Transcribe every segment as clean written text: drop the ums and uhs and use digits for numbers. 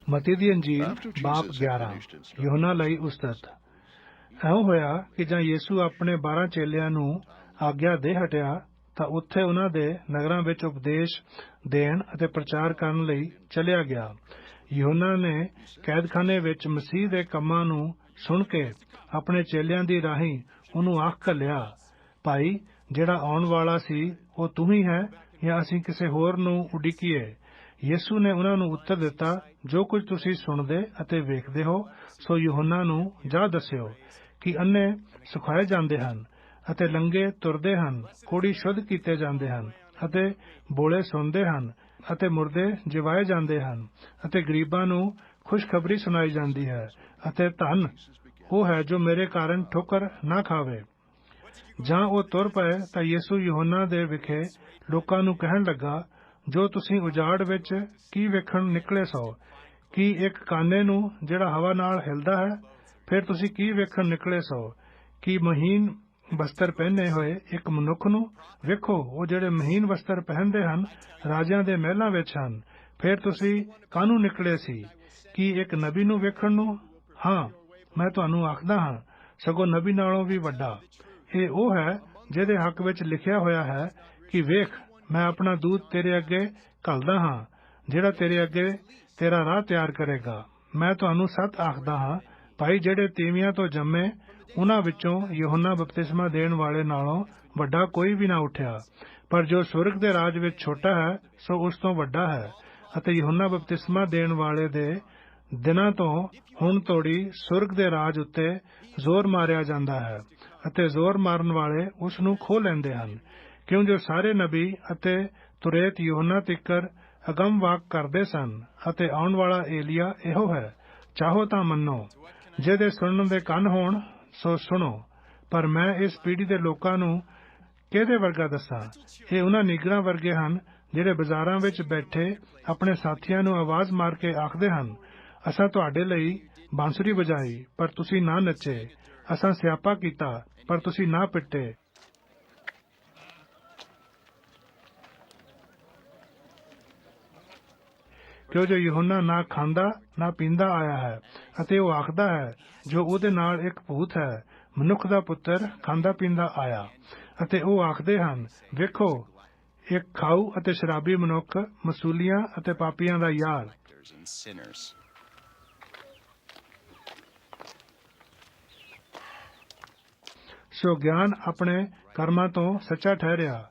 ਮਤੀ ਦੀ ਅੰਜੀਲ ਬਾਪ 11 ਯੋਹਨਾ ਲਈ ਉਸਤਤ। ਇਉਂ ਹੋਇਆ ਕਿ ਜਾਂ ਯੀਸ਼ੂ ਆਪਣੇ 12 ਚੇਲਿਆਂ ਨੂੰ ਆਗਿਆ ਦੇ ਹਟਿਆ ਤਾਂ ਉੱਥੇ ਉਹਨਾਂ ਦੇ ਨਗਰਾਂ ਵਿੱਚ ਉਪਦੇਸ਼ ਦੇਣ ਅਤੇ ਪ੍ਰਚਾਰ ਕਰਨ ਲਈ ਚਲਿਆ ਗਿਆ। ਯੋਹਨਾ ਨੇ ਕੈਦਖਾਨੇ ਵਿੱਚ ਮਸੀਹ ਦੇ ਕੰਮਾਂ ਨੂੰ ਸੁਣ ਕੇ ਆਪਣੇ ਚੇਲਿਆਂ ਦੀ ਰਾਹੀਂ ਉਹਨੂੰ ਆਖ ਘੱਲਿਆ, ਭਾਈ, ਜਿਹੜਾ ਆਉਣ ਵਾਲਾ ਸੀ ਉਹ ਤੂੰ ਹੀ ਹੈ ਜਾਂ ਅਸੀਂ ਕਿਸੇ ਹੋਰ ਨੂੰ ਉਡੀਕੀਏ? ਯੀਸ਼ੂ ਨੇ ਉਹਨਾਂ ਨੂੰ ਉੱਤਰ ਦਿੱਤਾ, ਜੋ ਕੁਝ ਤੁਸੀਂ ਸੁਣਦੇ ਅਤੇ ਵੇਖਦੇ ਹੋ ਸੋ ਯੋਹਨਾ ਨੂੰ ਜਾ ਦੱਸਿਓ ਕਿ ਅੰਨ੍ਹੇ ਸਿਖਾਏ ਜਾਂਦੇ ਹਨ ਅਤੇ ਲੰਗੜੇ ਤੁਰਦੇ ਹਨ, ਕੋਹੜੀ ਸ਼ੁੱਧ ਕੀਤੇ ਜਾਂਦੇ ਹਨ ਅਤੇ ਬੋਲੇ ਸੁਣਦੇ ਹਨ ਅਤੇ ਮੁਰਦੇ ਜਿਵਾਏ ਜਾਂਦੇ ਹਨ ਅਤੇ ਗਰੀਬਾਂ ਨੂੰ ਖੁਸ਼ਖਬਰੀ ਸੁਣਾਈ ਜਾਂਦੀ ਹੈ ਅਤੇ ਧੰਨ ਉਹ ਹੈ ਜੋ ਮੇਰੇ ਕਾਰਨ ਠੋਕਰ ਨਾ ਖਾਵੇ। ਜਾਂ ਉਹ ਤੁਰ ਪਏ ਤਾਂ ਯੀਸ਼ੂ ਯੋਹਨਾ ਦੇ ਵਿਖੇ ਲੋਕਾਂ ਨੂੰ ਕਹਿਣ ਲੱਗਾ, ਜੋ ਤੁਸੀਂ ਉਜਾੜ ਵਿੱਚ ਕੀ ਵੇਖਣ ਨਿਕਲੇ ਸੋ? ਕੀ ਇੱਕ ਕਾਨੇ ਨੂੰ ਜਿਹੜਾ ਹਵਾ ਨਾਲ ਹਿਲਦਾ ਹੈ? ਫਿਰ ਤੁਸੀਂ ਕੀ ਵੇਖਣ ਨਿਕਲੇ ਸੋ? ਕੀ ਮਹੀਨ ਵਸਤਰ ਪਹਿਨੇ ਹੋਏ ਇੱਕ ਮਨੁੱਖ ਨੂੰ? ਵੇਖੋ, ਉਹ ਜਿਹੜੇ ਮਹੀਨ ਵਸਤਰ ਪਹਿਨਦੇ ਹਨ ਰਾਜਿਆਂ ਦੇ ਮਹਿਲਾਂ ਵਿੱਚ ਹਨ। ਫਿਰ ਤੁਸੀਂ ਕਾਹਨੂੰ ਨਿਕਲੇ ਸੀ? ਕੀ ਇੱਕ ਨਬੀ ਨੂੰ ਵੇਖਣ ਨੂੰ? ਹਾਂ, ਮੈਂ ਤੁਹਾਨੂੰ ਆਖਦਾ ਹਾਂ, ਸਗੋਂ ਨਬੀ ਨਾਲੋਂ ਵੀ ਵੱਡਾ। ਇਹ ਉਹ ਹੈ ਜਿਹਦੇ ਹੱਕ ਵਿੱਚ ਲਿਖਿਆ ਹੋਇਆ ਹੈ ਕਿ ਵੇਖ, ਮੈਂ ਆਪਣਾ ਦੂਤ ਤੇਰੇ ਅੱਗੇ ਘੱਲਦਾ ਹਾਂ, ਜਿਹੜਾ ਤੇਰੇ ਅੱਗੇ ਤੇਰਾ ਰਾਹ ਤਿਆਰ ਕਰੇਗਾ। ਮੈਂ ਤੁਹਾਨੂੰ ਸੱਚ ਆਖਦਾ ਹਾਂ, ਭਾਈ, ਜਿਹੜੇ ਤੀਵੀਆਂ ਤੋਂ ਜੰਮੇ ਉਹਨਾਂ ਵਿੱਚੋਂ ਯੋਹਨਾ ਬਪਤਿਸਮਾ ਦੇਣ ਵਾਲੇ ਨਾਲੋਂ ਵੱਡਾ ਕੋਈ ਵੀ ਨਾ ਉੱਠਿਆ, ਪਰ ਜੋ ਸੁਰਗ ਦੇ ਰਾਜ ਵਿੱਚ ਛੋਟਾ ਹੈ ਸੋ ਉਸ ਤੋਂ ਵੱਡਾ ਹੈ। ਅਤੇ ਯੋਹਨਾ ਬਪਤਿਸਮਾ ਦੇਣ ਵਾਲੇ ਦੇ ਦਿਨਾਂ ਤੋਂ ਹੁਣ ਤੋੜੀ ਸੁਰਗ ਦੇ ਰਾਜ ਉੱਤੇ ਜ਼ੋਰ ਮਾਰਿਆ ਜਾਂਦਾ ਹੈ ਅਤੇ ਜ਼ੋਰ ਮਾਰਨ ਵਾਲੇ ਉਸ ਨੂੰ ਖੋਹ ਲੈਂਦੇ ਹਨ, ਕਿਉਂ ਜੋ ਸਾਰੇ ਨਬੀ ਅਤੇ ਤੁਰੇਤ ਯੋਹਨਾ ਤਿੱਕਰ ਅਗਮ ਵਾਕ ਕਰਦੇ ਸਨ ਅਤੇ ਆਉਣ ਵਾਲਾ ਏਲੀਆ ਇਹੋ ਹੈ। ਚਾਹੋ ਤਾਂ ਮੰਨੋ, ਜਿਹਦੇ ਸੁਣਨ ਦੇ ਕੰਨ ਹੋਣ ਸੋ ਸੁਣੋ। ਪਰ ਮੈਂ ਇਸ ਪੀੜ੍ਹੀ ਦੇ ਲੋਕਾਂ ਨੂੰ ਕਿਹਦੇ ਵਰਗਾ ਦੱਸਾਂ? ਇਹ ਉਹਨਾਂ ਨੀਗਰਾਂ ਵਰਗੇ ਹਨ ਜਿਹੜੇ ਬਾਜ਼ਾਰਾਂ ਵਿੱਚ ਬੈਠੇ ਆਪਣੇ ਸਾਥੀਆਂ ਨੂੰ ਆਵਾਜ਼ ਮਾਰ ਕੇ ਆਖਦੇ ਹਨ, ਅਸਾਂ ਤੁਹਾਡੇ ਲਈ ਬਾਂਸੁਰੀ ਵਜਾਈ ਪਰ ਤੁਸੀਂ ਨਾ ਨੱਚੇ, ਅਸਾਂ ਸਿਆਪਾ ਕੀਤਾ ਪਰ ਤੁਸੀਂ ਨਾ ਪਿੱਟੇ। ਕਿਉਂ ਜੋ ਯੋਹਨਾ ਨਾ ਖਾਂਦਾ ਨਾ ਪੀਂਦਾ ਆਇਆ ਹੈ ਅਤੇ ਉਹ ਆਖਦਾ ਹੈ ਜੋ ਉਹਦੇ ਨਾਲ ਇੱਕ ਭੂਤ ਹੈ, ਮਨੁੱਖ ਦਾ ਪੁੱਤਰ ਖਾਂਦਾ ਪੀਂਦਾ ਆਇਆ। ਅਤੇ ਉਹ ਆਖਦੇ ਹਨ, ਵੇਖੋ, ਇੱਕ ਖਾਊ ਅਤੇ ਸ਼ਰਾਬੀ ਮਨੁੱਖ, ਮਸੂਲੀਆਂ ਅਤੇ ਪਾਪੀਆਂ ਦਾ ਯਾਰ। ਸੋ ਗਿਆਨ ਆਪਣੇ ਕਰਮਾਂ ਤੋਂ ਸੱਚਾ ਠਹਿਰਿਆ।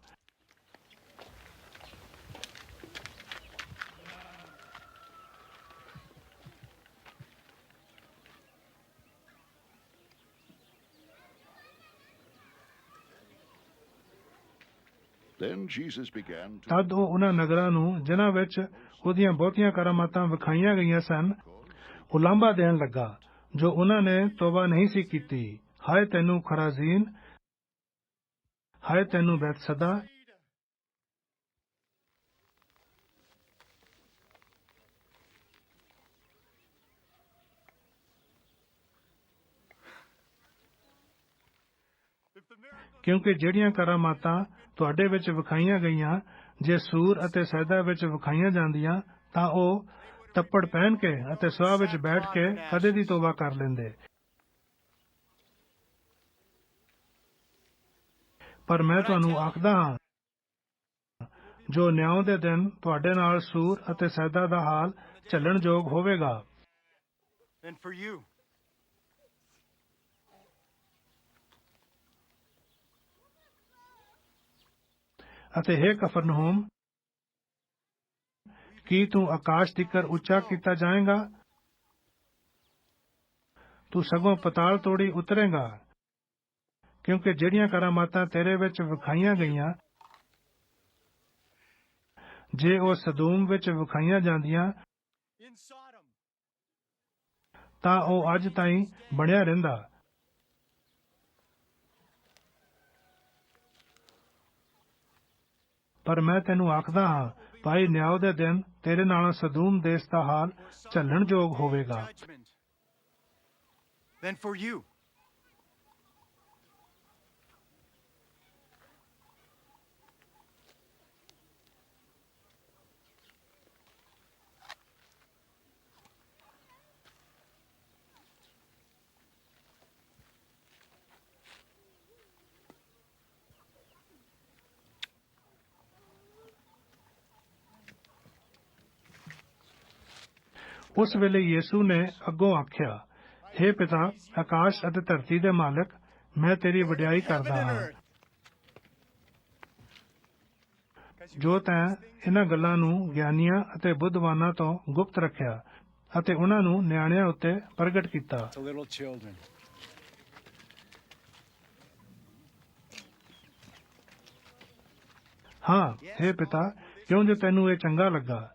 ਤਦ ਉਹ ਉਹਨਾਂ ਨਗਰਾਂ ਨੂੰ ਜਿਨ੍ਹਾਂ ਵਿੱਚ ਉਹਦੀਆਂ ਬਹੁਤੀਆਂ ਕਰਾਮਾਤਾਂ ਵਿਖਾਈਆਂ ਗਈਆਂ ਸਨ ਉਲਾਂਭਾ ਦੇਣ ਲੱਗਾ, ਜੋ ਉਹਨਾਂ ਨੇ ਤੋਬਾ ਨਹੀਂ ਸੀ ਕੀਤੀ। ਹਾਏ ਤੈਨੂੰ ਖਰਾਜ਼ੀਨ! ਹਾਏ ਤੈਨੂੰ ਬੈਤਸਦਾ! ਕਿਉਂਕਿ ਜਿਹੜੀਆਂ ਕਰਾਮਾਤਾਂ ਤੁਹਾਡੇ ਵਿੱਚ ਵਿਖਾਈਆਂ ਗਈਆਂ ਜੇ ਸੂਰ ਅਤੇ ਸੈਦਾ ਵਿੱਚ ਵਿਖਾਈਆਂ ਜਾਂਦੀਆਂ ਤਾਂ ਉਹ ਤੱਪੜ ਪਹਿਨ ਕੇ ਅਤੇ ਸੁਆਹ ਵਿੱਚ ਬੈਠ ਕੇ ਕਦੇ ਦੀ ਤੋਬਾ ਕਰ ਲੈਂਦੇ। ਪਰ ਮੈਂ ਤੁਹਾਨੂੰ ਆਖਦਾ ਹਾਂ, ਜੋ ਨਿਆਂ ਦੇ ਦਿਨ ਤੁਹਾਡੇ ਨਾਲ ਸੂਰ ਅਤੇ ਸੈਦਾ ਦਾ ਹਾਲ ਝੱਲਣ ਯੋਗ ਹੋਵੇਗਾ। ਅਤੇ ਹੇ ਕਫਰਨਹੂਮ, ਕੀ ਤੂੰ ਆਕਾਸ਼ ਤੀਕਰ ਉੱਚਾ ਕੀਤਾ ਜਾਏਗਾ? ਤੂੰ ਸਗੋਂ ਪਤਾਲ ਤੋੜੀ ਉਤਰੇਗਾ। ਕਿਉਂਕਿ ਜਿਹੜੀਆਂ ਕਰਾਮਾਤਾਂ ਤੇਰੇ ਵਿੱਚ ਵਿਖਾਈਆਂ ਗਈਆਂ ਜੇ ਉਹ ਸਦੂਮ ਵਿੱਚ ਵਿਖਾਈਆਂ ਜਾਂਦੀਆਂ ਤਾਂ ਉਹ ਅੱਜ ਤਾਈਂ ਬਣਿਆ ਰਹਿੰਦਾ। ਪਰ ਮੈਂ ਤੈਨੂੰ ਆਖਦਾ ਹਾਂ, ਭਾਈ, ਨਿਆਂ ਦੇ ਦਿਨ ਤੇਰੇ ਨਾਲੋਂ ਸਦੂਮ ਦੇਸ਼ ਦਾ ਹਾਲ ਝੱਲਣ ਯੋਗ ਹੋਵੇਗਾ। ਉਸ ਵੇਲੇ ਯੀਸ਼ੂ ਨੇ ਅੱਗੋਂ ਆਖਿਆ, ਹੇ ਪਿਤਾ, ਆਕਾਸ਼ ਅਤੇ ਧਰਤੀ ਦੇ ਮਾਲਕ, ਮੈਂ ਤੇਰੀ ਵਡਿਆਈ ਕਰਦਾ ਹਾਂ, ਜੋ ਤੈਂ ਇਹਨਾਂ ਗੱਲਾਂ ਨੂੰ ਗਿਆਨੀਆਂ ਅਤੇ ਬੁੱਧਵਾਨਾਂ ਤੋਂ ਗੁਪਤ ਰੱਖਿਆ ਅਤੇ ਉਹਨਾਂ ਨੂੰ ਨਿਆਣਿਆਂ ਉੱਤੇ ਪ੍ਰਗਟ ਕੀਤਾ। ਹਾਂ, ਹੇ ਪਿਤਾ, ਕਿਉਂ ਜੋ ਤੈਨੂੰ ਇਹ ਚੰਗਾ ਲੱਗਾ।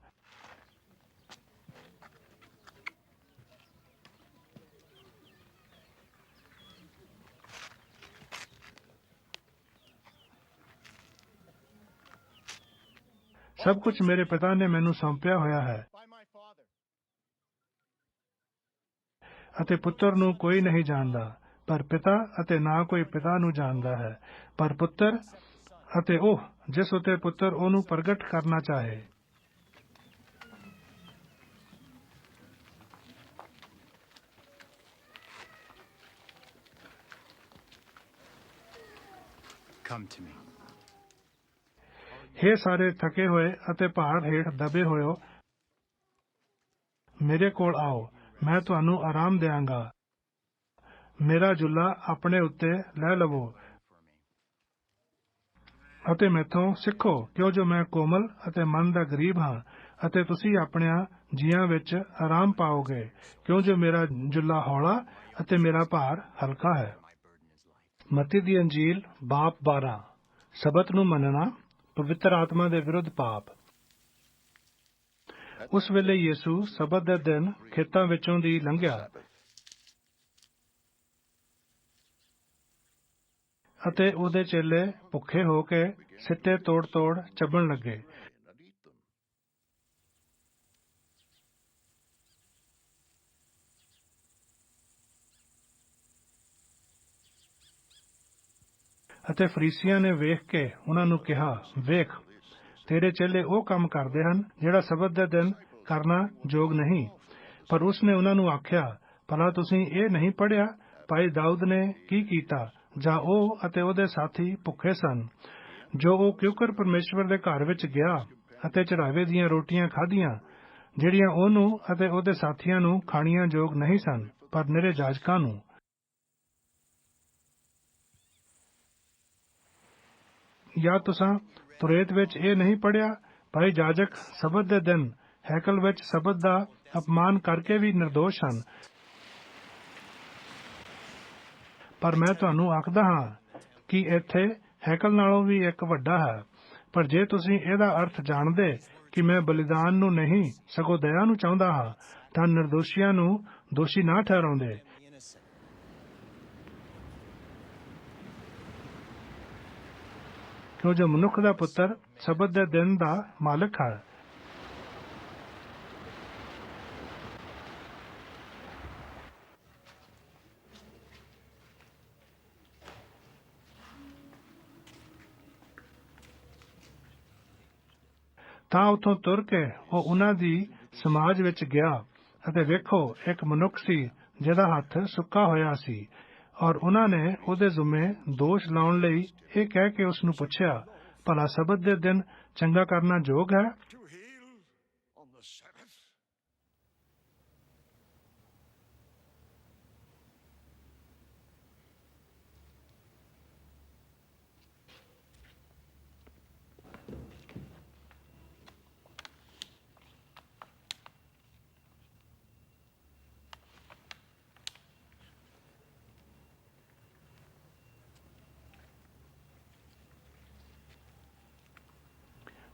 ਸਭ ਕੁਝ ਮੇਰੇ ਪਿਤਾ ਨੇ ਮੈਨੂੰ ਸੌਂਪਿਆ ਹੋਇਆ ਹੈ ਅਤੇ ਪੁੱਤਰ ਨੂੰ ਕੋਈ ਨਹੀਂ ਜਾਣਦਾ ਪਰ ਪਿਤਾ, ਅਤੇ ਨਾ ਕੋਈ ਪਿਤਾ ਨੂੰ ਜਾਣਦਾ ਹੈ ਪਰ ਪੁੱਤਰ, ਅਤੇ ਉਹ ਜਿਸ ਉਤੇ ਪੁੱਤਰ ਉਹਨੂੰ ਪ੍ਰਗਟ ਕਰਨਾ ਚਾਹੇ। ਹੇ ਸਾਰੇ ਥਕੇ ਹੋਏ ਅਤੇ ਭਾਰ ਹੇਠ ਦਬੇ ਹੋਇਓ, ਮੇਰੇ ਕੋਲ ਆਓ, ਮੈਂ ਤੁਹਾਨੂੰ ਆਰਾਮ ਦਿਆਂਗਾ। ਮੇਰਾ ਜੁੱਲਾ ਆਪਣੇ ਉੱਤੇ ਲੈ ਲਵੋ ਅਤੇ ਮੈਥੋਂ ਸਿੱਖੋ, ਕਿਉਂ ਜੋ ਮੈਂ ਕੋਮਲ ਅਤੇ ਮਨ ਦਾ ਗਰੀਬ ਹਾਂ, ਅਤੇ ਤੁਸੀਂ ਆਪਣਿਆਂ ਜੀਆਂ ਵਿੱਚ ਆਰਾਮ ਪਾਓਗੇ, ਕਿਉਂ ਜੋ ਮੇਰਾ ਜੁੱਲਾ ਹੌਲਾ ਅਤੇ ਮੇਰਾ ਭਾਰ ਹਲਕਾ ਹੈ। ਮਤੀ ਦੀ ਅੰਜੀਲ ਬਾਬ 12। ਸਬਤ ਨੂੰ ਮੰਨਣਾ, ਪਵਿੱਤਰ ਆਤਮਾ ਦੇ ਵਿਰੁੱਧ ਪਾਪ। ਉਸ ਵੇਲੇ ਯੀਸ਼ੂ ਸਬਤ ਦੇ ਦਿਨ ਖੇਤਾਂ ਵਿੱਚੋਂ ਦੀ ਲੰਘਿਆ ਅਤੇ ਉਹਦੇ ਚੇਲੇ ਭੁੱਖੇ ਹੋ ਕੇ ਸਿੱਟੇ ਤੋੜ-ਤੋੜ ਚੱਬਣ ਲੱਗੇ। ਅਤੇ ਫਰੀਸੀਆਂ ਨੇ ਵੇਖ ਕੇ ਉਹਨਾਂ ਨੂੰ ਕਿਹਾ, ਵੇਖ, ਤੇਰੇ ਚੇਲੇ ਉਹ ਕੰਮ ਕਰਦੇ ਹਨ ਜਿਹੜਾ ਸਬਤ ਦੇ ਦਿਨ ਕਰਨਾ ਯੋਗ ਨਹੀਂ। ਪਰ ਉਸਨੇ ਉਹਨਾਂ ਨੂੰ ਆਖਿਆ, ਭਲਾ ਤੁਸੀਂ ਇਹ ਨਹੀਂ ਪੜ੍ਹਿਆ, ਭਾਈ ਦਾਊਦ ਨੇ ਕੀ ਕੀਤਾ, ਜਾਂ ਉਹ ਅਤੇ ਉਹਦੇ ਸਾਥੀ ਭੁੱਖੇ ਸਨ, ਜੋ ਉਹ ਕਿਉਂਕਰ ਪਰਮੇਸ਼ਵਰ ਦੇ ਘਰ ਵਿੱਚ ਗਿਆ ਅਤੇ ਚੜਾਵੇ ਦੀਆਂ ਰੋਟੀਆਂ ਖਾਧੀਆਂ, ਜਿਹੜੀਆਂ ਉਹਨੂੰ ਅਤੇ ਉਹਦੇ ਸਾਥੀਆਂ ਨੂੰ ਖਾਣੀਆਂ ਯੋਗ ਨਹੀਂ ਸਨ, ਪਰ ਨਿਰੇ ਜਾਜਕਾਂ ਨੂੰ। ਜਾਂ ਤੁਸਾਂ ਤੁਰੇਤ ਵਿੱਚ ਇਹ ਨਹੀਂ ਪੜ੍ਹਿਆ, ਭਾਈ ਜਾਜਕ ਸਬਤ ਦੇ ਦਿਨ ਹੈਕਲ ਵਿੱਚ ਸਬਤ ਦਾ ਅਪਮਾਨ ਕਰਕੇ ਵੀ ਨਿਰਦੋਸ਼ ਹਨ। ਪਰ ਮੈਂ ਤੁਹਾਨੂੰ ਆਖਦਾ ਹਾਂ ਕਿ ਇੱਥੇ ਹੈਕਲ ਨਾਲੋਂ ਵੀ ਇੱਕ ਵੱਡਾ ਹੈ। ਪਰ ਜੇ ਤੁਸੀਂ ਇਹਦਾ ਅਰਥ ਜਾਣਦੇ ਕਿ ਮੈਂ ਬਲੀਦਾਨ ਨੂੰ ਨਹੀਂ ਸਗੋਂ ਦਇਆ ਨੂੰ ਚਾਹੁੰਦਾ ਹਾਂ, ਤਾਂ ਨਿਰਦੋਸ਼ੀਆਂ ਨੂੰ ਦੋਸ਼ੀ ਨਾ ਠਹਿਰਾਉਂਦੇ, ਕਿਉਂ ਜੋ ਮਨੁੱਖ ਦਾ ਪੁੱਤਰ ਸਬਤ ਦੇ ਦਿਨ ਦਾ ਮਾਲਕ ਹੈ। ਤਾਂ ਉੱਥੋਂ ਤੁਰ ਕੇ ਉਹ ਉਹਨਾਂ ਦੀ ਸਮਾਜ ਵਿੱਚ ਗਿਆ, ਅਤੇ ਵੇਖੋ, ਇੱਕ ਮਨੁੱਖ ਸੀ ਜਿਹਦਾ ਹੱਥ ਸੁੱਕਾ ਹੋਇਆ ਸੀ, ਔਰ ਉਹਨਾਂ ਨੇ ਉਹਦੇ ਜ਼ੁੰਮੇ ਦੋਸ਼ ਲਾਉਣ ਲਈ ਇਹ ਕਹਿ ਕੇ ਉਸ ਨੂੰ ਪੁੱਛਿਆ, ਭਲਾ ਸਬਤ ਦੇ ਦਿਨ ਚੰਗਾ ਕਰਨਾ ਯੋਗ ਹੈ?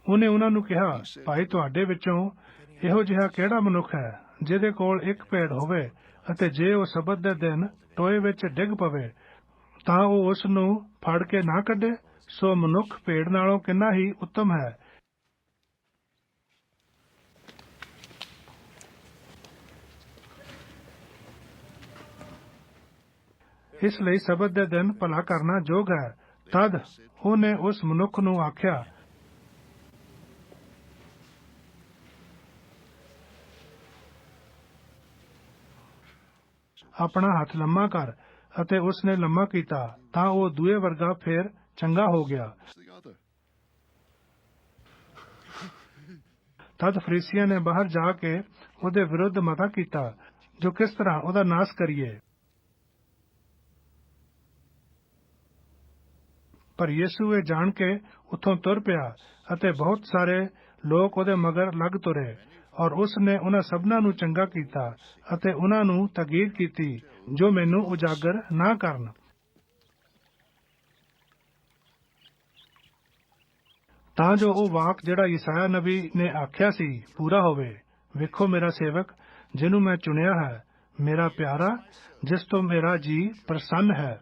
ਉਹਨੇ ਉਹਨਾਂ ਨੂੰ ਕਿਹਾ, ਭਾਈ, ਤੁਹਾਡੇ ਵਿੱਚੋਂ ਇਹੋ ਜਿਹਾ ਕਿਹੜਾ ਮਨੁੱਖ ਹੈ ਜਿਹਦੇ ਕੋਲ ਇੱਕ ਭੇਡ ਹੋਵੇ, ਅਤੇ ਜੇ ਉਹ ਸਬਤ ਦੇ ਦਿਨ ਟੋਏ ਵਿੱਚ ਡਿੱਗ ਪਵੇ ਤਾਂ ਉਹ ਉਸ ਨੂੰ ਫੜ ਕੇ ਨਾ ਕੱਢੇ? ਸੋ ਮਨੁੱਖ ਭੇਡ ਨਾਲੋਂ ਕਿੰਨਾ ਹੀ ਉੱਤਮ ਹੈ। ਇਸ ਲਈ ਸਬਤ ਦੇ ਦਿਨ ਭਲਾ ਕਰਨਾ ਯੋਗ ਹੈ। ਤਦ ਉਹਨੇ ਉਸ ਮਨੁੱਖ ਨੂੰ ਆਖਿਆ, ਆਪਣਾ ਹੱਥ ਲੰਮਾ ਕਰ, ਅਤੇ ਉਸਨੇ ਲੰਮਾ ਕੀਤਾ, ਤਾਂ ਉਹ ਦੂਏ ਵਰਗਾ ਫੇਰ ਚੰਗਾ ਹੋ ਗਿਆ। ਤਦ ਫਰੀਸੀਆਂ ਨੇ ਬਾਹਰ ਜਾ ਕੇ ਉਹਦੇ ਵਿਰੁੱਧ ਮਤਾ ਕੀਤਾ ਜੋ ਕਿਸ ਤਰ੍ਹਾਂ ਉਹਦਾ ਨਾਸ਼ ਕਰੀਏ। ਪਰ ਯਿਸੂ ਇਹ ਜਾਣ ਕੇ ਉੱਥੋਂ ਤੁਰ ਪਿਆ ਅਤੇ ਬਹੁਤ ਸਾਰੇ ਲੋਕ ਉਹਦੇ ਮਗਰ ਲੱਗ ਤੁਰੇ, ਔਰ ਉਸ ਨੇ ਉਹਨਾਂ ਸਭਨਾਂ ਨੂੰ ਚੰਗਾ ਕੀਤਾ ਅਤੇ ਉਹਨਾਂ ਨੂੰ ਤਾਕੀਦ ਕੀਤੀ ਜੋ ਮੈਨੂੰ ਉਜਾਗਰ ਨਾ ਕਰਨ। ਤਾਂ ਜੋ ਉਹ ਵਾਕ ਜਿਹੜਾ ਯਸਾਇਆ ਨਬੀ ਨੇ ਆਖਿਆ ਸੀ ਪੂਰਾ ਹੋਵੇ, ਵੇਖੋ ਮੇਰਾ ਸੇਵਕ ਜਿਹਨੂੰ ਮੈਂ ਚੁਣਿਆ ਹੈ, ਮੇਰਾ ਪਿਆਰਾ ਜਿਸ ਤੋਂ ਮੇਰਾ ਜੀ ਪ੍ਰਸੰਨ ਹੈ।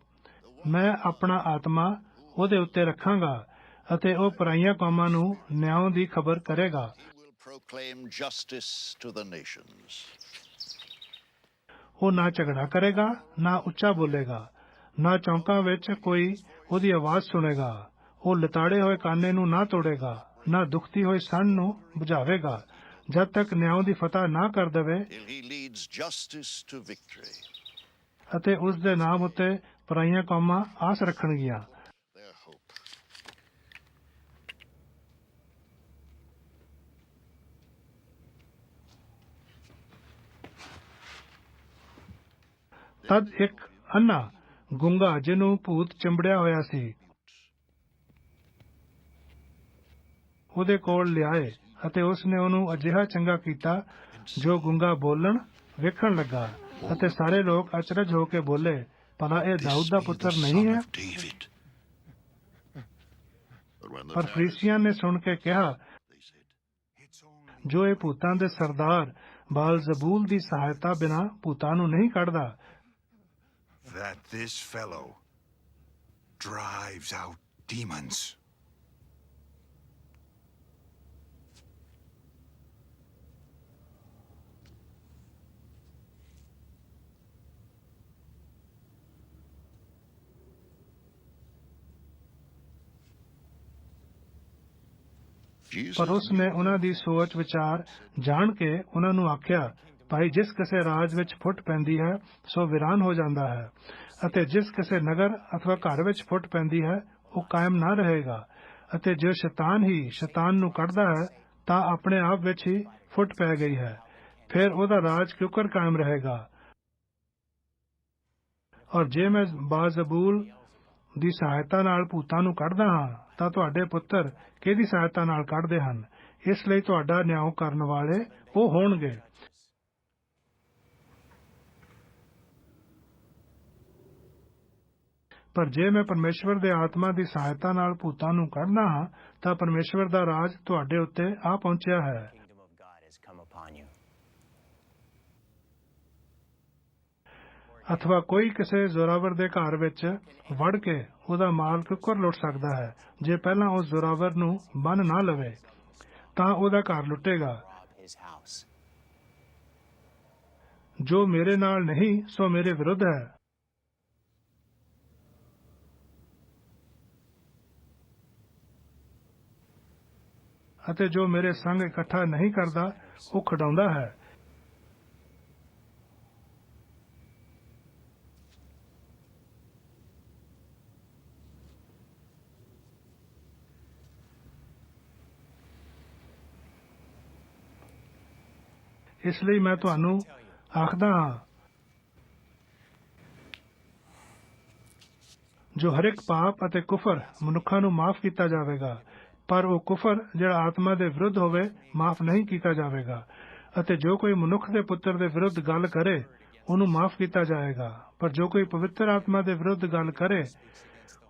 ਮੈਂ ਆਪਣਾ ਆਤਮਾ ਉਹਦੇ ਉੱਤੇ ਰੱਖਾਂਗਾ ਅਤੇ ਉਹ ਪਰਾਈਆਂ ਕੌਮਾਂ ਨੂੰ ਨਿਆਂ ਦੀ ਖਬਰ ਕਰੇਗਾ। ਉਹ ਨਾ ਝਗੜਾ ਕਰੇਗਾ, ਨਾ ਉੱਚਾ ਬੋਲੇਗਾ, ਨਾ ਚੌਂਕਾਂ ਵਿੱਚ ਕੋਈ ਉਹਦੀ ਆਵਾਜ਼ ਸੁਣੇਗਾ। ਉਹ ਲਤਾੜੇ ਹੋਏ ਕਾਨੇ ਨੂੰ ਨਾ ਤੋੜੇਗਾ, ਨਾ ਦੁਖਤੀ ਹੋਈ ਸਣ ਨੂੰ ਬੁਝਾਵੇਗਾ, ਜਦ ਤੱਕ ਨਿਆਂ ਦੀ ਫਤਹ ਨਾ ਕਰ ਦੇਵੇ ਅਤੇ ਉਸ ਦੇ ਨਾਮ ਉੱਤੇ ਪਰਾਈਆਂ ਕੌਮਾਂ ਆਸ ਰੱਖਣਗੀਆਂ। ਤਦ ਇੱਕ ਅੰਨਾ ਗੂੰਗਾ ਜਿਹਨੂੰ ਭੂਤ ਚਿੰਬੜਿਆ ਹੋਇਆ ਸੀ ਉਹਦੇ ਕੋਲ ਲਿਆਏ ਅਤੇ ਉਸ ਨੇ ਉਹਨੂੰ ਅਜਿਹਾ ਚੰਗਾ ਕੀਤਾ ਜੋ ਗੂੰਗਾ ਬੋਲਣ ਵੇਖਣ ਲੱਗਾ ਅਤੇ ਸਾਰੇ ਲੋਕ ਅਚਰਜ ਹੋ ਕੇ ਬੋਲੇ, ਭਲਾ ਇਹ ਦਾਊਦ ਦਾ ਪੁੱਤਰ ਨਹੀਂ ਹੈ? ਪਰ ਫਰੀਸੀਆਂ ਨੇ ਸੁਣ ਕੇ ਕਿਹਾ, ਜੋ ਇਹ ਭੂਤਾਂ ਦੇ ਸਰਦਾਰ ਬਾਲਜ਼ਬੂਲ ਦੀ ਸਹਾਇਤਾ ਬਿਨਾਂ ਭੂਤਾਂ ਨੂੰ ਨਹੀਂ ਕੱਢਦਾ। That this fellow drives out demons. ਪਰ ਉਸ ਨੇ ਉਹਨਾਂ ਦੀ ਸੋਚ ਵਿਚਾਰ ਜਾਣ ਕੇ ਉਹਨਾਂ ਨੂੰ ਆਖਿਆ, ਭਾਈ ਜਿਸ ਕਿਸੇ ਰਾਜ ਵਿੱਚ ਫੁੱਟ ਪੈਂਦੀ ਹੈ ਸੋ ਵੀਰਾਨ ਹੋ ਜਾਂਦਾ ਹੈ, ਅਤੇ ਜਿਸ ਕਿਸੇ ਨਗਰ ਅਥਵਾ ਘਰ ਵਿੱਚ ਫੁੱਟ ਪੈਂਦੀ ਹੈ ਉਹ ਕਾਇਮ ਨਾ ਰਹੇਗਾ। ਅਤੇ ਜੇ ਸ਼ੈਤਾਨ ਹੀ ਸ਼ੈਤਾਨ ਨੂੰ ਕੱਢਦਾ ਹੈ ਤਾਂ ਆਪਣੇ ਆਪ ਵਿੱਚ ਹੀ ਫੁੱਟ ਪੈ ਗਈ ਹੈ, ਫਿਰ ਉਹਦਾ ਰਾਜ ਕਿਉਂ ਕਾਇਮ ਰਹੇਗਾ। ਔਰ ਜੇ ਮੈਂ ਬਾਜ਼ਬੂਲ ਦੀ ਸਹਾਇਤਾ ਨਾਲ ਭੂਤਾਂ ਨੂੰ ਕੱਢਦਾ ਹਾਂ ਤਾਂ ਤੁਹਾਡੇ ਪੁੱਤਰ ਕਿਹਦੀ ਸਹਾਇਤਾ ਨਾਲ ਕੱਢਦੇ ਹਨ? ਇਸ ਲਈ ਤੁਹਾਡਾ ਨਿਆਂ ਕਰਨ ਵਾਲੇ ਉਹ ਹੋਣਗੇ। ਪਰ ਜੇ ਮੈਂ ਪਰਮੇਸ਼ਵਰ ਦੇ ਆਤਮਾ ਦੀ ਸਹਾਇਤਾ ਨਾਲ ਭੂਤਾਂ ਨੂੰ ਕੱਢਦਾ ਹਾਂ ਤਾਂ ਪਰਮੇਸ਼ਵਰ ਦਾ ਰਾਜ ਤੁਹਾਡੇ ਉੱਤੇ ਆ ਪਹੁੰਚਿਆ ਹੈ। ਅਥਵਾ ਕੋਈ ਕਿਸੇ ਜ਼ੋਰਾਵਰ ਦੇ ਘਰ ਵਿੱਚ ਵੜ ਕੇ ਉਹਦਾ ਮਾਲ ਕਿੱਕਰ ਲੁੱਟ ਸਕਦਾ ਹੈ? ਜੇ ਪਹਿਲਾਂ ਉਸ ਜ਼ੋਰਾਵਰ ਨੂੰ ਬੰਨ ਨਾ ਲਵੇ ਤਾਂ ਉਹਦਾ ਘਰ ਲੁੱਟੇਗਾ। ਜੋ ਮੇਰੇ ਨਾਲ ਨਹੀਂ ਸੋ ਮੇਰੇ ਵਿਰੁੱਧ ਹੈ। ਅਤੇ ਜੋ ਮੇਰੇ ਸੰਗ ਇਕੱਠਾ ਨਹੀਂ ਕਰਦਾ ਉਹ ਖਿਡਾਉਂਦਾ ਹੈ। ਇਸ ਲਈ ਮੈਂ ਤੁਹਾਨੂੰ ਆਖਦਾ ਹਾਂ, ਜੋ ਹਰ ਇੱਕ ਪਾਪ ਅਤੇ ਕੁਫਰ ਮਨੁੱਖਾਂ ਨੂੰ ਮਾਫ ਕੀਤਾ ਜਾਵੇਗਾ, ਪਰ ਉਹ ਕੁਫਰ ਜਿਹੜਾ ਆਤਮਾ ਦੇ ਵਿਰੁੱਧ ਹੋਵੇ ਮਾਫ ਨਹੀਂ ਕੀਤਾ ਜਾਵੇਗਾ। ਅਤੇ ਜੋ ਕੋਈ ਮਨੁੱਖ ਦੇ ਪੁੱਤਰ ਦੇ ਵਿਰੁੱਧ ਗੱਲ ਕਰੇ ਉਹਨੂੰ ਮਾਫ ਕੀਤਾ ਜਾਏਗਾ, ਪਰ ਜੋ ਕੋਈ ਪਵਿੱਤਰ ਆਤਮਾ ਦੇ ਵਿਰੁੱਧ ਗੱਲ ਕਰੇ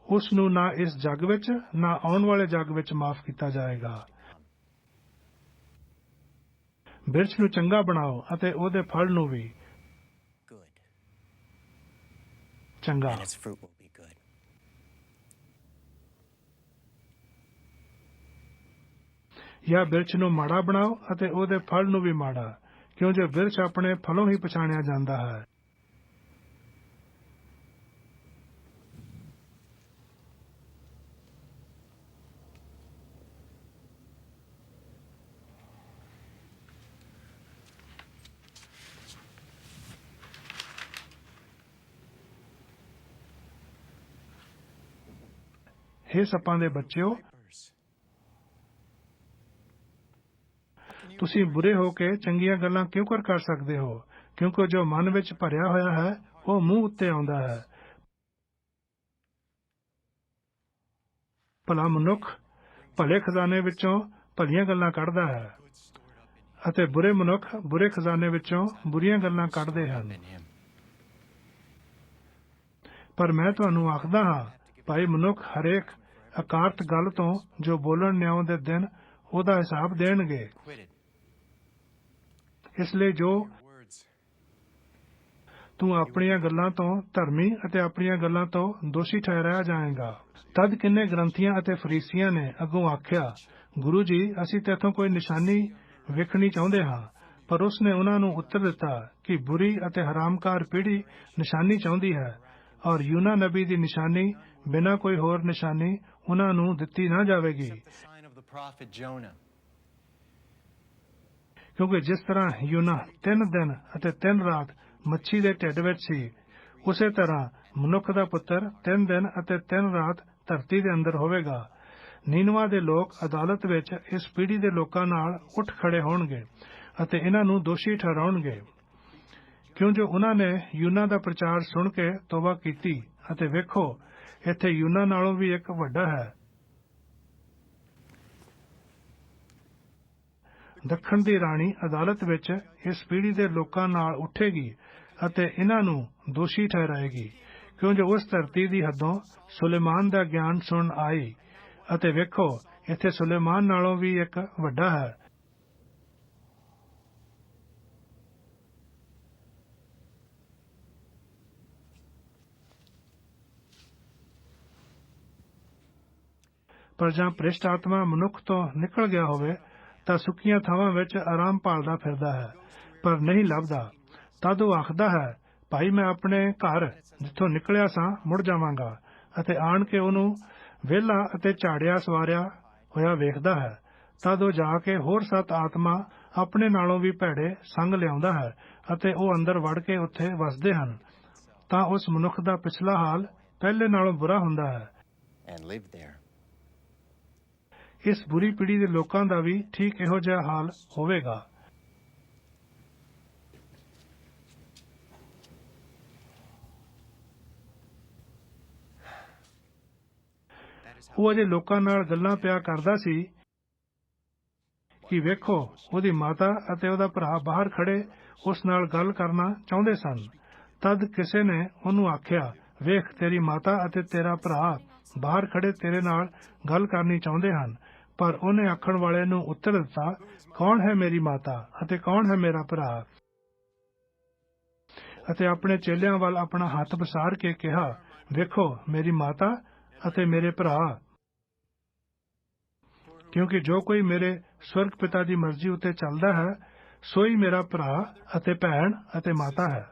ਉਸ ਨੂੰ ਨਾ ਇਸ ਜੱਗ ਵਿੱਚ ਨਾ ਆਉਣ ਵਾਲੇ ਜੱਗ ਵਿੱਚ ਮਾਫ ਕੀਤਾ ਜਾਏਗਾ। ਬਿਰਛ ਨੂੰ ਚੰਗਾ ਬਣਾਓ ਅਤੇ ਉਹਦੇ ਫਲ ਨੂੰ ਵੀ ਚੰਗਾ। ਜਾਂ ਬਿਰਛ ਨੂੰ ਮਾੜਾ ਬਣਾਓ ਅਤੇ ਉਹਦੇ ਫਲ ਨੂੰ ਵੀ ਮਾੜਾ, ਕਿਉਂ ਜੋ ਬਿਰਛ ਆਪਣੇ ਫਲੋਂ ਹੀ ਪਛਾਣਿਆ ਜਾਂਦਾ ਹੈ। ਹੇ ਸੱਪਾਂ ਦੇ ਬੱਚਿਓ, ਤੁਸੀਂ ਬੁਰੇ ਹੋ ਕੇ ਚੰਗੀਆਂ ਗੱਲਾਂ ਕਿਉਂ ਕਰ ਸਕਦੇ ਹੋ? ਕਿਉਂਕਿ ਜੋ ਮਨ ਵਿੱਚ ਭਰਿਆ ਹੋਇਆ ਹੈ ਉਹ ਮੂੰਹ ਉੱਤੇ ਆਉਂਦਾ ਹੈ। ਭਲਾ ਮਨੁੱਖ ਭਲੇ ਖਜ਼ਾਨੇ ਵਿੱਚੋਂ ਭਲੀਆਂ ਗੱਲਾਂ ਕੱਢਦਾ ਹੈ ਅਤੇ ਬੁਰੇ ਮਨੁੱਖ ਬੁਰੇ ਖਜ਼ਾਨੇ ਵਿੱਚੋਂ ਬੁਰੀਆਂ ਗੱਲਾਂ ਕੱਢਦੇ ਹਨ। ਪਰ ਮੈਂ ਤੁਹਾਨੂੰ ਆਖਦਾ ਹਾਂ, ਭਾਈ ਮਨੁੱਖ ਹਰੇਕ ਅਕਾਰਤ ਗੱਲ ਤੋਂ ਜੋ ਬੋਲਣ ਨਿਆਉ ਦੇ ਦਿਨ ਉਹਦਾ ਹਿਸਾਬ ਦੇਣਗੇ। ਇਸ ਲਈ ਜੋ ਤੂੰ ਆਪਣੀਆਂ ਗੱਲਾਂ ਤੋਂ ਧਰਮੀ ਅਤੇ ਆਪਣੀਆਂ ਗੱਲਾਂ ਤੋਂ ਦੋਸ਼ੀ ਠਹਿਰਾਇਆ ਜਾਏਗਾ। ਤਦ ਕਿੰਨੇ ਗ੍ਰੰਥੀਆਂ ਅਤੇ ਫਰੀਸੀਆਂ ਨੇ ਅੱਗੋਂ ਆਖਿਆ, ਗੁਰੂ ਜੀ, ਅਸੀਂ ਤੇਥੋਂ ਕੋਈ ਨਿਸ਼ਾਨੀ ਵੇਖਣੀ ਚਾਹੁੰਦੇ ਹਾਂ। ਪਰ ਉਸਨੇ ਉਹਨਾਂ ਨੂੰ ਉੱਤਰ ਦਿੱਤਾ ਕਿ ਬੁਰੀ ਅਤੇ ਹਰਾਮਕਾਰ ਪੀੜ੍ਹੀ ਨਿਸ਼ਾਨੀ ਚਾਹੁੰਦੀ ਹੈ, ਔਰ ਯੂਨਾ ਨਬੀ ਦੀ ਨਿਸ਼ਾਨੀ ਬਿਨਾਂ ਕੋਈ ਹੋਰ ਨਿਸ਼ਾਨੀ ਉਹਨਾਂ ਨੂੰ ਦਿੱਤੀ ਨਾ ਜਾਵੇਗੀ। ਕਿਉਂਕਿ ਜਿਸ ਤਰ੍ਹਾਂ ਯੂਨਾ 3 ਦਿਨ ਅਤੇ 3 ਰਾਤ ਮੱਛੀ ਦੇ ਢਿੱਡ ਵਿੱਚ ਸੀ, ਉਸੇ ਤਰ੍ਹਾਂ ਮਨੁੱਖ ਦਾ ਪੁੱਤਰ 3 ਦਿਨ ਅਤੇ 3 ਰਾਤ ਧਰਤੀ ਦੇ ਅੰਦਰ ਹੋਵੇਗਾ। ਨੀਨਵਾ ਦੇ ਲੋਕ ਅਦਾਲਤ ਵਿੱਚ ਇਸ ਪੀੜ੍ਹੀ ਦੇ ਲੋਕਾਂ ਨਾਲ ਉੱਠ ਖੜੇ ਹੋਣਗੇ ਅਤੇ ਇਹਨਾਂ ਨੂੰ ਦੋਸ਼ੀ ਠਹਿਰਾਉਣਗੇ, ਕਿਉਂ ਜੋ ਉਹਨਾਂ ਨੇ ਯੂਨਾ ਦਾ ਪ੍ਰਚਾਰ ਸੁਣ ਕੇ ਤੋਬਾ ਕੀਤੀ। ਅਤੇ ਵੇਖੋ, ਇੱਥੇ ਯੂਨਾ ਨਾਲੋਂ ਵੀ ਇੱਕ ਵੱਡਾ ਹੈ। ਦੱਖਣ ਦੀ ਰਾਣੀ ਅਦਾਲਤ ਵਿੱਚ ਇਸ ਪੀੜ੍ਹੀ ਦੇ ਲੋਕਾਂ ਨਾਲ ਉੱਠੇਗੀ ਅਤੇ ਇਹਨਾਂ ਨੂੰ ਦੋਸ਼ੀ ਠਹਿਰਾਏਗੀ, ਕਿਉਂ ਜੋ ਉਸ ਧਰਤੀ ਦੀ ਹੱਦੋਂ ਸੁਲੇਮਾਨ ਦਾ ਗਿਆਨ ਸੁਣਨ ਆਈ। ਅਤੇ ਵੇਖੋ, ਇੱਥੇ ਸੁਲੇਮਾਨ ਨਾਲੋਂ ਵੀ ਇੱਕ ਵੱਡਾ ਹੈ। ਪਰ ਜਾਂ ਭ੍ਰਿਸ਼ਟ ਆਤਮਾ ਮਨੁੱਖ ਤੋਂ ਨਿਕਲ ਗਿਆ ਹੋਵੇ ਤਾਂ ਸੁੱਕੀਆਂ ਥਾਵਾਂ ਵਿੱਚ ਆਰਾਮ ਭਾਲਦਾ ਫਿਰਦਾ ਹੈ, ਪਰ ਨਹੀਂ ਲੱਭਦਾ। ਤਦ ਉਹ ਆਖਦਾ ਹੈ, ਭਾਈ ਮੈਂ ਆਪਣੇ ਘਰ ਜਿੱਥੋਂ ਨਿਕਲਿਆ ਸਾਂ ਮੁੜ ਜਾਵਾਂਗਾ। ਅਤੇ ਆਣ ਕੇ ਉਹਨੂੰ ਵਿਹਲਾ ਅਤੇ ਝਾੜਿਆ ਸਵਾਰਿਆ ਹੋਇਆ ਵੇਖਦਾ ਹੈ। ਤਦ ਉਹ ਜਾ ਕੇ ਹੋਰ 7 ਆਤਮਾ ਆਪਣੇ ਨਾਲੋਂ ਵੀ ਭੈੜੇ ਸੰਗ ਲਿਆਉਂਦਾ ਹੈ ਅਤੇ ਉਹ ਅੰਦਰ ਵੜ ਕੇ ਉੱਥੇ ਵਸਦੇ ਹਨ। ਤਾਂ ਉਸ ਮਨੁੱਖ ਦਾ ਪਿਛਲਾ ਹਾਲ ਪਹਿਲੇ ਨਾਲੋਂ ਬੁਰਾ ਹੁੰਦਾ ਹੈ। ਇਸ ਬੁਰੀ ਪੀੜ੍ਹੀ ਦੇ ਲੋਕਾਂ ਦਾ ਵੀ ਠੀਕ ਇਹੋ ਜਿਹਾ ਹਾਲ ਹੋਵੇਗਾ। ਉਹ ਅਜੇ ਲੋਕਾਂ ਨਾਲ ਗੱਲਾਂ ਪਿਆ ਕਰਦਾ ਸੀ ਕਿ ਵੇਖੋ, ਉਹਦੀ ਮਾਤਾ ਅਤੇ ਉਹਦਾ ਭਰਾ ਬਾਹਰ ਖੜੇ ਉਸ ਨਾਲ ਗੱਲ ਕਰਨਾ ਚਾਹੁੰਦੇ ਸਨ। ਤਦ ਕਿਸੇ ਨੇ ਉਹਨੂੰ ਆਖਿਆ, ਵੇਖ, ਤੇਰੀ ਮਾਤਾ ਅਤੇ ਤੇਰਾ ਭਰਾ ਬਾਹਰ ਖੜੇ ਤੇਰੇ ਨਾਲ ਗੱਲ ਕਰਨੀ ਚਾਹੁੰਦੇ ਹਨ। ਪਰ ਉਹਨੇ ਆਖਣ ਵਾਲੇ ਨੂੰ ਉੱਤਰ ਦਿੱਤਾ, ਕੌਣ ਹੈ ਮੇਰੀ ਮਾਤਾ ਅਤੇ ਕੌਣ ਹੈ ਮੇਰਾ ਭਰਾ? ਅਤੇ ਆਪਣੇ ਚੇਲਿਆਂ ਵੱਲ ਆਪਣਾ ਹੱਥ ਪਸਾਰ ਕੇ ਕਿਹਾ, ਵੇਖੋ, ਮੇਰੀ ਮਾਤਾ ਅਤੇ ਮੇਰੇ ਭਰਾ। ਕਿਉਂਕਿ ਜੋ ਕੋਈ ਮੇਰੇ ਸਵਰਗ ਪਿਤਾ ਦੀ ਮਰਜ਼ੀ ਉੱਤੇ ਚੱਲਦਾ ਹੈ, ਸੋਈ ਮੇਰਾ ਭਰਾ ਅਤੇ ਭੈਣ ਅਤੇ ਮਾਤਾ ਹੈ।